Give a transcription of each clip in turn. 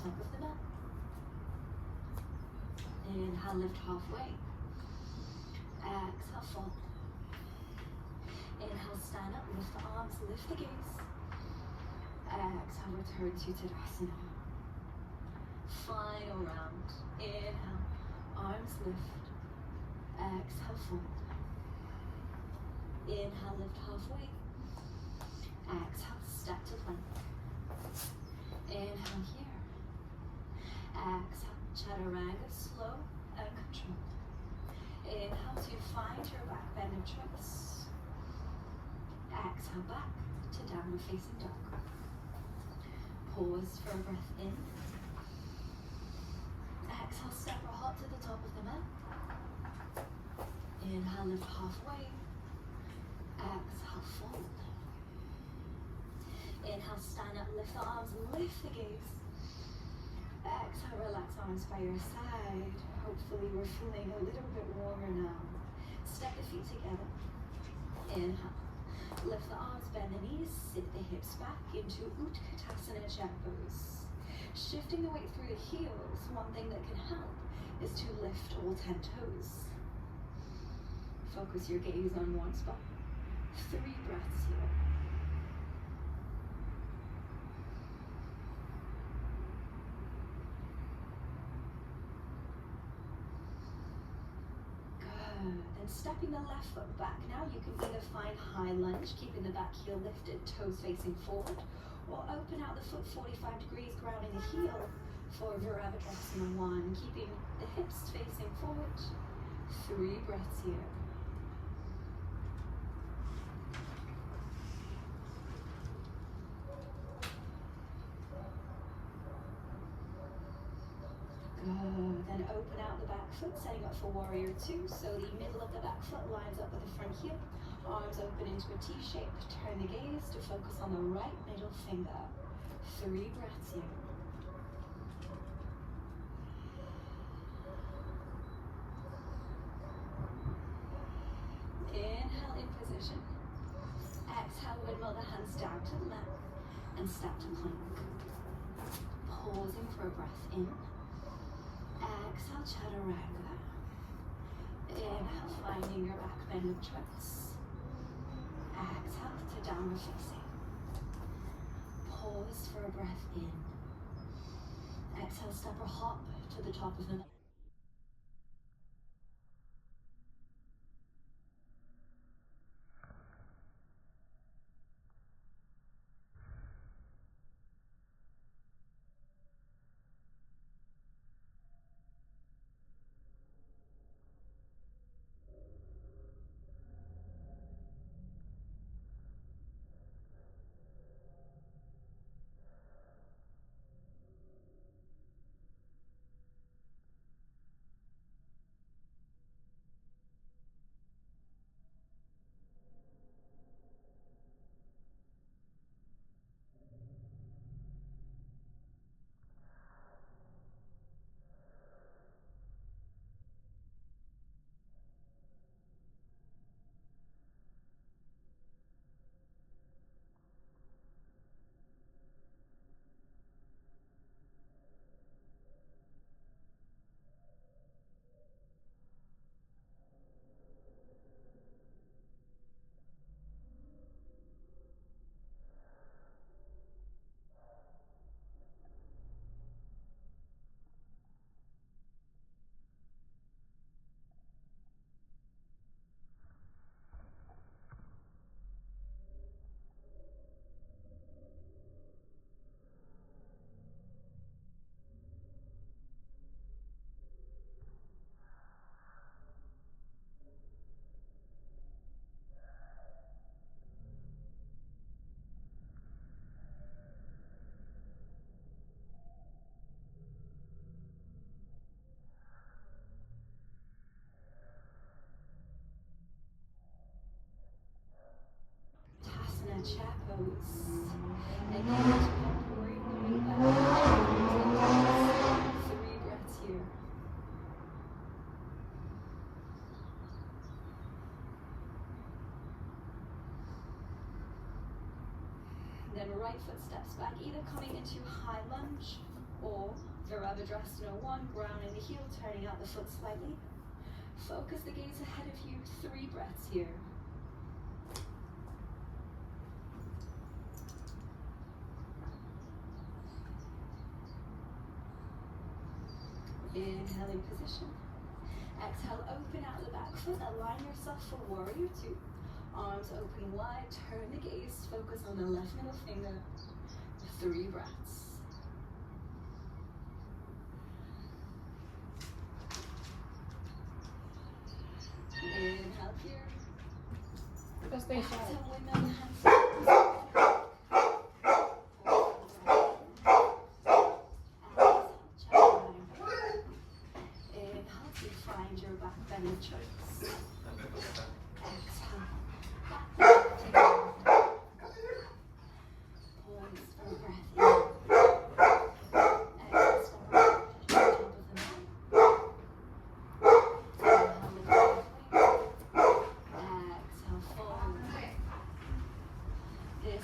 top of the mat. Inhale, lift halfway. Exhale, fold. Inhale, stand up, lift the arms, lift the gaze. Exhale, return to Tadasana. Final round. Inhale, arms lift. Exhale, fold. Inhale, lift halfway. Exhale, step to plank. Inhale here. Exhale, chaturanga, slow and controlled. Inhale to find your back bend of choice. Exhale, back to downward facing dog. Pause for a breath in. Exhale, step or hop to the top of the mat. Inhale, lift halfway. Exhale, fold. Inhale, stand up, lift the arms, lift the gaze. Exhale, relax arms by your side. Hopefully we're feeling a little bit warmer now. Step the feet together. Inhale. Lift the arms, bend the knees, sit the hips back into Utkatasana chair pose. Shifting the weight through the heels, one thing that can help is to lift all 10 toes. Focus your gaze on one spot. 3 breaths here. Then stepping the left foot back. Now you can either find high lunge, keeping the back heel lifted, toes facing forward, or open out the foot 45 degrees, grounding the heel for Virabhadrasana 1, keeping the hips facing forward. 3 breaths here. Good. Then open out the back foot, setting up for warrior 2. So the middle of the back foot lines up with the front heel. Arms open into a T shape. Turn the gaze to focus on the right middle finger. 3 breaths here. Inhale in position. Exhale, windmill the hands down to the mat and step to plank. Pausing for a breath in. Exhale, chaturanga. Inhale, finding your back bend of choice. Exhale to downward facing. Pause for a breath in. Exhale, step or hop to the top of the mat. Chair pose. Again, bring the weight back. 3 breaths here. Then right foot steps back, either coming into high lunge Or Virabhadrasana 1, grounding the heel, turning out the foot slightly. Focus the gaze ahead of you, 3 breaths here. Inhale in position. Exhale, open out the back foot, align yourself for warrior 2. Arms open wide, turn the gaze, focus on the left middle finger. 3 breaths. Inhale here. Exhale, windmill hands. Find your back bend of choice. Exhale. Back together. Pause for breath in. Exhale. Top of the mat. Inhale, lift halfway. Exhale, forward.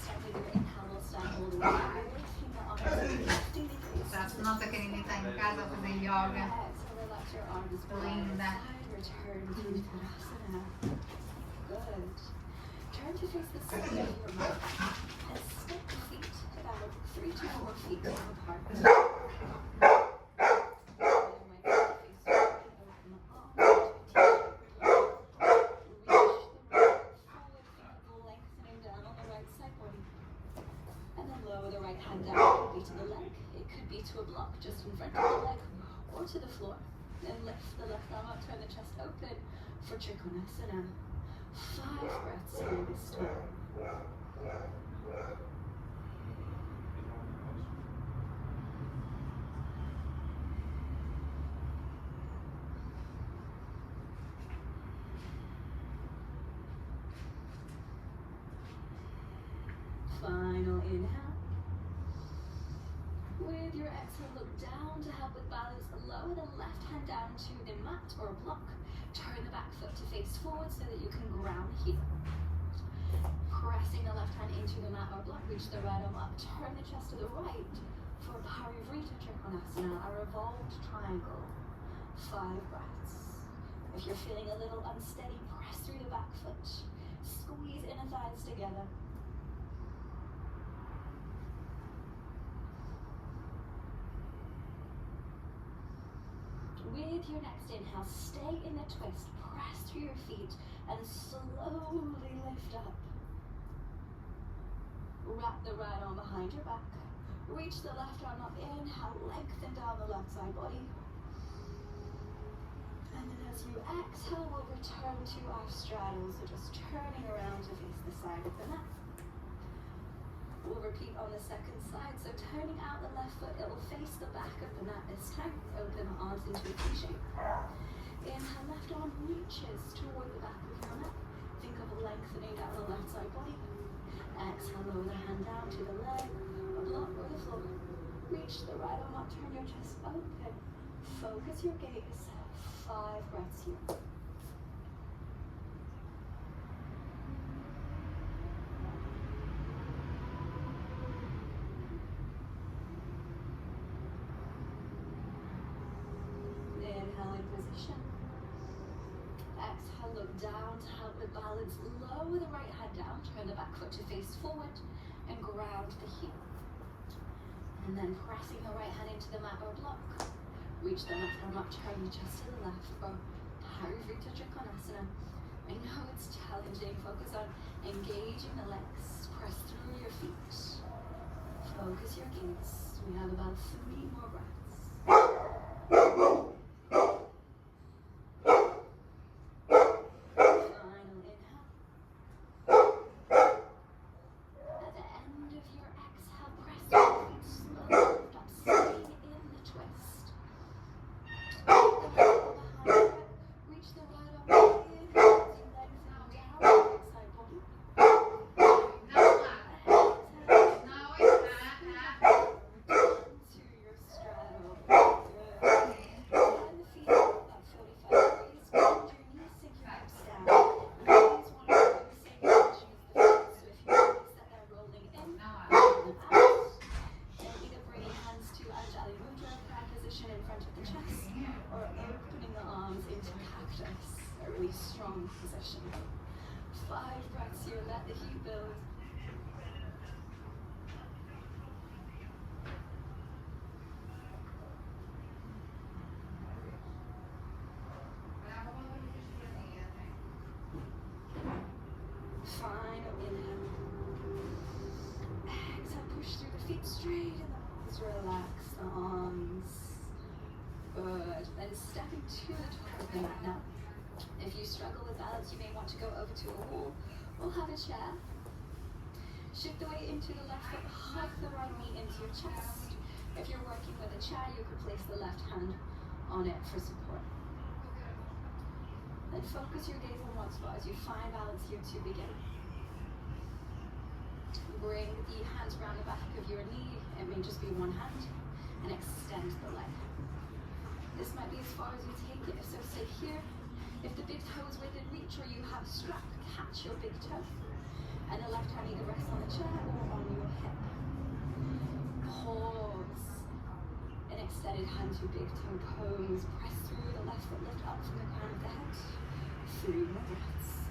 Start with your inhale, we'll stand all the way forward. Lifting the arms, lifting the face. Nota che inizia in casa a fare yoga. Relax your arms Linda. Return to Tadasana. Good. Turn to face the side of your mat and step the feet about 3 to 4 feet apart. Your right foot face forward, open the arms. Reach the right forward finger lengthening down on the right side body. And then lower the right hand down. It could be to the leg. It could be to a block just in front of the leg or to the floor. Then lift the left arm up, turn the chest open for Trikonasana. 5 breaths here this time. Final inhale. With your exhale, look down to help with balance. Lower the left hand down to the mat or a block. Turn the back foot to face forward so that you can ground here. Pressing the left hand into the mat or block, reach the right arm up. Turn the chest to the right for Parivrita Trikonasana, a revolved triangle. 5 breaths. If you're feeling a little unsteady, press through the back foot. Squeeze inner thighs together. With your next inhale, stay in the twist, press through your feet, and slowly lift up. Wrap the right arm behind your back. Reach the left arm up, inhale, lengthen down the left side body. And then as you exhale, we'll return to our straddle, so just turning around to face the side of the mat. We'll repeat on the second side, so turning out the left foot, it will face the back of the mat this time. Open the arms into a T shape. Inhale, left arm reaches toward the back of your mat. Think of lengthening down the left side body. Exhale, lower the hand down to the leg, a block or the floor. Reach the right arm up, turn your chest open. Focus your gaze. 5 breaths here. Inhale in position. Exhale, look down to help with balance. Lower the right hand down, turn the back foot to face forward and ground the heel. And then pressing the right hand into the mat or block. Reach the left arm up, turn the chest to the left for Parivrita Trikonasana. I know it's challenging. Focus on engaging the legs. Press through your feet. Focus your gaze. We have about 3 more breaths. position. 5 breaths here, let the heat build. Final inhale. Exhale, push through the feet straight and the arms. Relax the arms. Good. Then stepping to the top of the mat now. If you struggle with balance, you may want to go over to a wall or have a chair. Shift the weight into the left foot, hug the right knee into your chest. If you're working with a chair, you could place the left hand on it for support. Then focus your gaze on one spot as you find balance here to begin. Bring the hands around the back of your knee. It may just be one hand. And extend the leg. This might be as far as you take it. If so, stay here. If the big toe is within reach or you have a strap, catch your big toe. And the left hand either rests on the chair or on your hip. Pause. An extended hand to big toe pose. Press through the left foot, lift up from the crown of the head. 3 more breaths.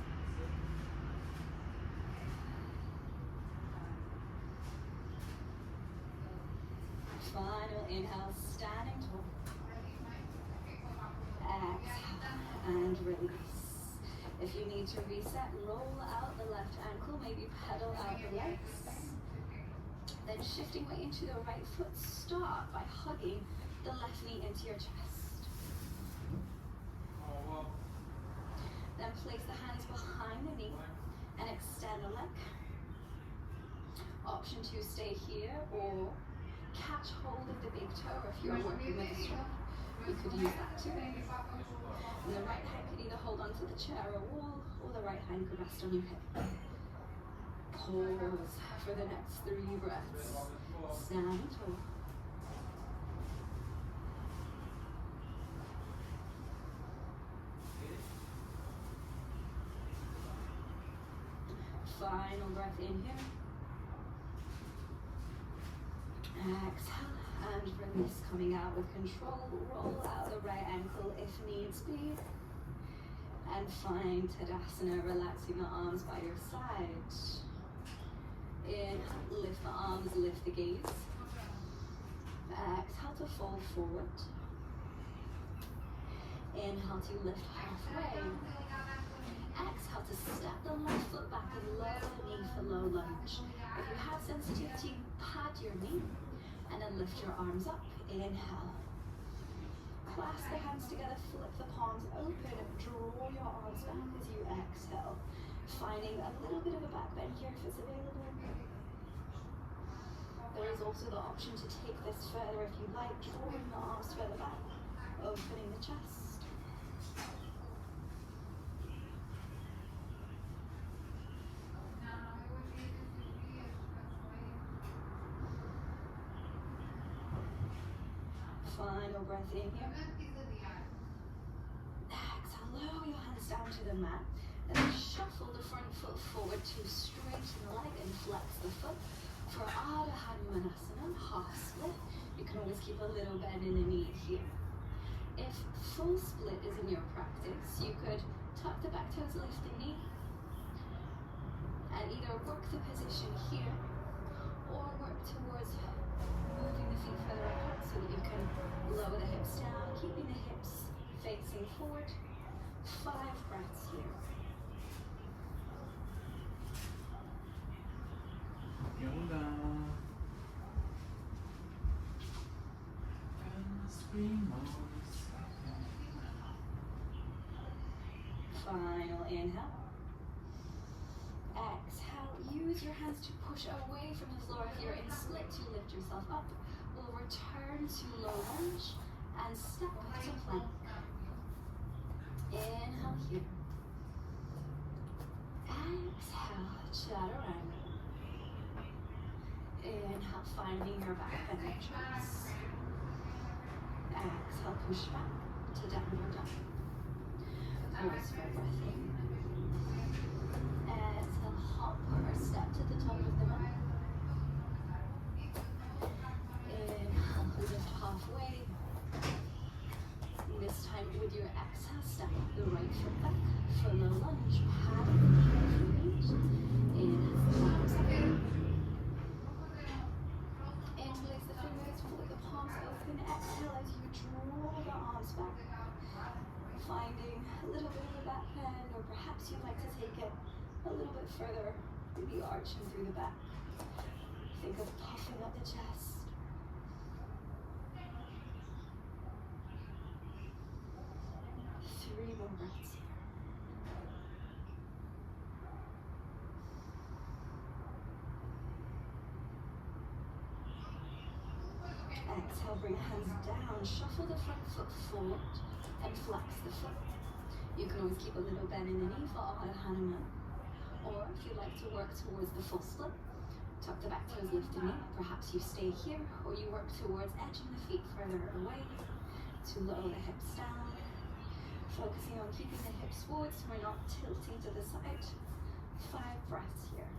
Final inhale, standing tall. Exhale and release. If you need to reset, roll out the left ankle, maybe pedal out the legs. Then shifting weight into the right foot, start by hugging the left knee into your chest. Then place the hands behind the knee and extend the leg. Option to stay here or catch hold of the big toe, or if you're working with a strap, you could use that too. And the right hand could either hold onto the chair or wall, or the right hand could rest on your hip. Pause for the next 3 breaths. Stand tall. Final breath in here. Exhale and release, coming out with control. Roll out the right ankle if needs be. And find Tadasana, relaxing the arms by your side. Inhale, lift the arms, lift the gaze. Exhale to fold forward. Inhale to lift halfway. Exhale to step the left foot back and lower the knee for low lunge. If you have sensitivity, pad your knee and then lift your arms up. Inhale. Clasp the hands together, flip the palms open, draw your arms back as you exhale. Finding a little bit of a back bend here if it's available. There is also the option to take this further if you like, drawing the arms further back, opening the chest. Final breath in here. Exhale, lower your hands down to the mat. And then shuffle the front foot forward to straighten the leg and flex the foot. For Ardha Hanumanasana, half split, you can always keep a little bend in the knee here. If full split is in your practice, you could tuck the back toes, lift the knee, and either work the position here or work towards moving the feet further apart so that you can lower the hips down, keeping the hips facing forward. 5 breaths here. Yoga. Final inhale. Exhale. Use your hands to push away from the floor if you're in split to lift yourself up. We'll return to low lunge and step to plank. Inhale here. Exhale, chaturanga. Inhale, finding your back bend entrance. Exhale, push back to downward dog. Pause for breath in. Exhale, hop or step to the top of the mat. Inhale, lift halfway. This time With your exhale, step the right foot back for low lunge. Hand feet. Inhale, palms up. Interlace the fingers, pull the palms open. Exhale as you draw the arms back. Finding a little bit of a back bend, or perhaps you'd like to take it a little bit further, maybe arching through the back. Think of puffing up the chest. Three more breaths here. Exhale, bring hands down, shuffle the front foot forward and flex the foot. You can always keep a little bend in the knee for Ardha Hanuman. Or if you'd like to work towards the full split, tuck the back toes, lift the knee. Perhaps you stay here, or you work towards edging the feet further away to lower the hips down. Focusing on keeping the hips forward so we're not tilting to the side. 5 breaths here.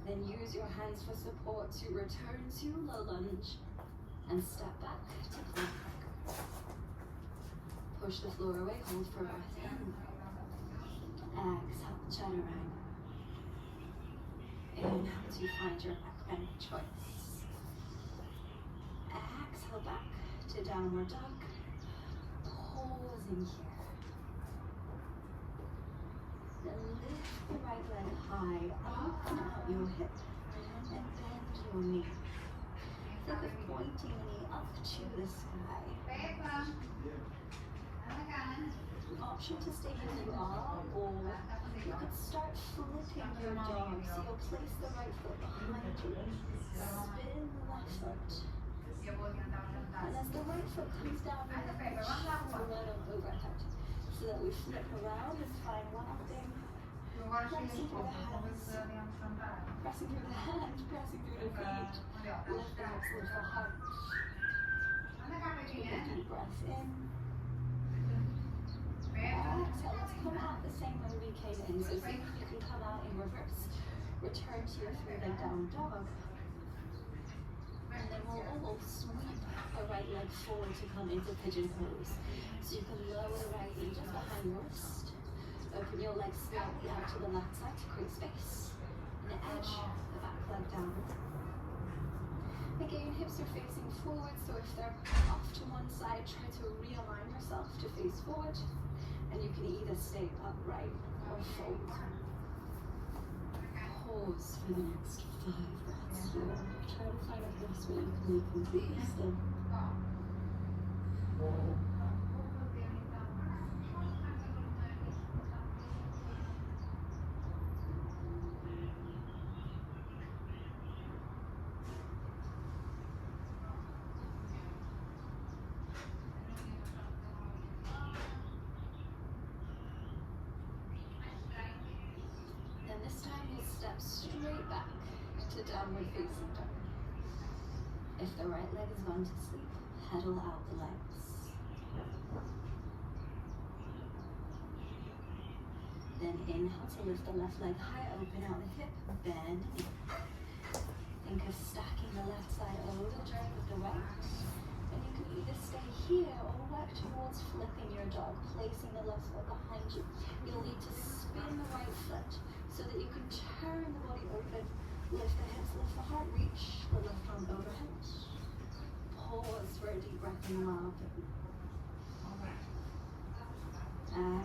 Then use your hands for support to return to low lunge and step back to plank. Push the floor away, hold for breath in. Exhale, chaturanga. Inhale to find your back bend choice. Exhale back to downward dog. Pausing here. Then lift the right leg high, open out your hip, and bend your knee. Think of pointing the knee up to the sky. Option to stay where you are, or you could start flipping your dog. So you'll place the right foot behind you, spin the left foot, and as the right foot comes down, you push the leg overhead, so that we flip around and find one thing, pressing through the hands, pressing through the hand, pressing through the feet, lift the hips, lift the heart. Take a deep breath in. Exhale, let's come out the same way we came in. So see if you can come out in reverse. Return to your 3-leg down dog. And then we'll all sweep the right leg forward to come into pigeon pose. So you can lower the right knee just behind your wrist. Open your legs slightly out to the left side to create space. And edge the back leg down. Again, hips are facing forward, so if they're off to one side, try to realign yourself to face forward. And you can either stay upright or fold. Pause for the next 5 breaths here. Try to find a place where you can be completely still. This time we'll step straight back to downward facing dog. If the right leg has gone to sleep, pedal out the legs. Then inhale to lift the left leg high, open out the hip, bend. Think of stacking the left side over the joint with the right. And you can either stay here or work towards flipping your dog, placing the left foot behind you. You'll need to spin the right foot so that you can turn the body open, lift the hips, lift the heart, reach the left arm overhead. Pause for a deep breath in the mouth. Exhale.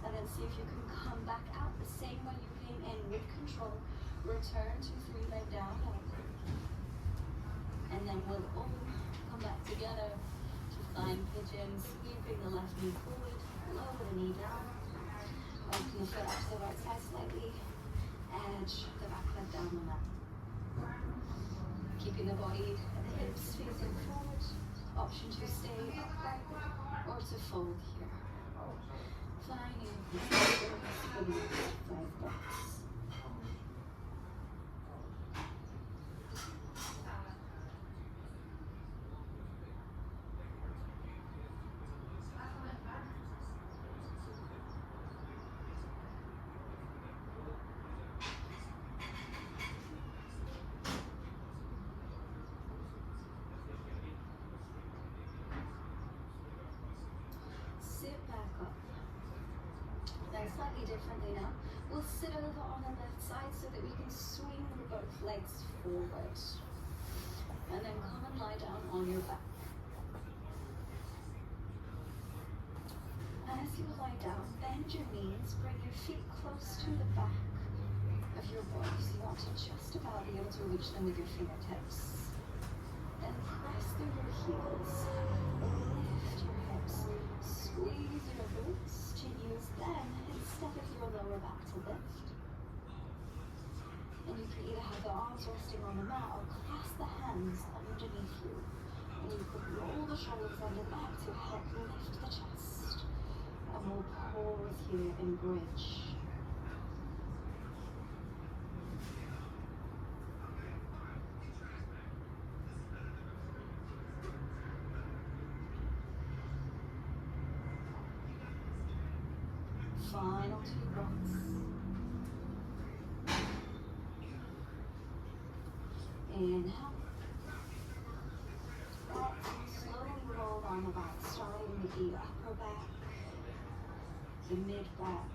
And then see if you can come back out the same way you came in with control. Return to 3-leg down dog. And then we'll all come back together to flying pigeon, sweeping the left knee forward. Lower the knee down. Open the foot out to the right side slightly. Edge the back leg down the mat. Keeping the body and the hips facing forward. Option to stay upright or to fold here. Finding stillness for the next 5 breaths. slightly differently now. We'll sit over on the left side so that we can swing both legs forward. And then come and lie down on your back. And as you lie down, bend your knees, bring your feet close to the back of your body. So you want to just about be able to reach them with your fingertips. Then press through your heels, lift your hips, squeeze your glutes to use them instead of your lower back to lift. And you can either have the arms resting on the mat or clasp the hands underneath you. And you can roll the shoulders under the back to help lift the chest. And we'll pause here in bridge. Final 2 breaths. Inhale. Exhale. Slowly roll on the back, starting with the upper back, the mid back,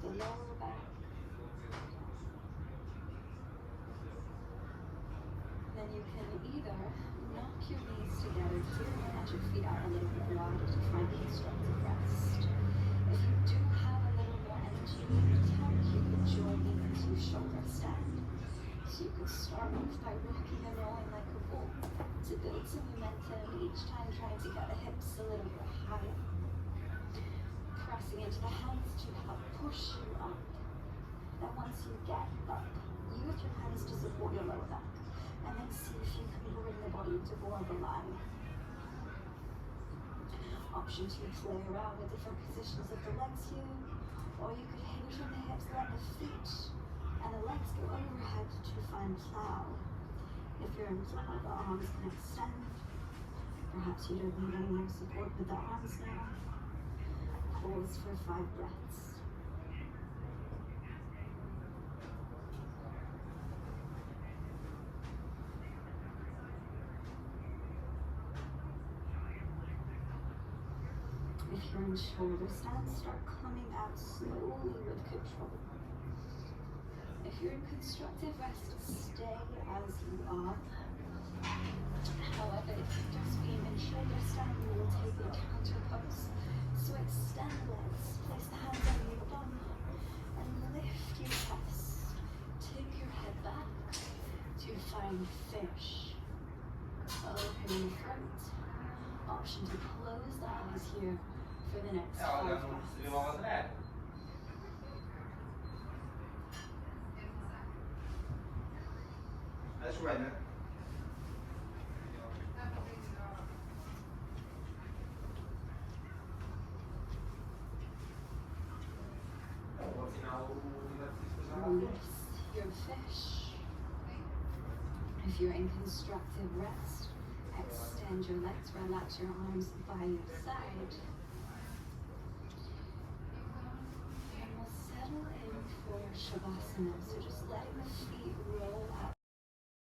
the lower back. Then you can either knock your knees together here and edge your feet out a little bit wider to find constructive rest. If you do have a little more energy in your tank, you can join me into shoulder stand. So you can start off by rocking and rolling like a bull to build some momentum, each time trying to get the hips a little bit higher. Pressing into the hands to help push you up. Then once you get up, use your hands to support your lower back. And then see if you can bring the body to more of a line. Option to play around with different positions of the legs here, or you could hinge on the hips, let the feet and the legs go overhead to find plow. If you're in plow, the arms can extend. Perhaps you don't need any more support with the arms now. Pause for 5 breaths. If you're in shoulder stand, start coming out slowly with control. If you're in constructive rest, stay as you are. However, if you've just been in shoulder stand, you will take a counter pose. So extend legs, place the hands on your bum, and lift your chest. Take your head back to find fish. Open your throat. Option to close the eyes here for the next 5 breaths. That's right, man. Release your fish. If you're in constructive rest, extend your legs, relax your arms by your side. And we'll settle in for Shavasana. So just letting the feet roll out.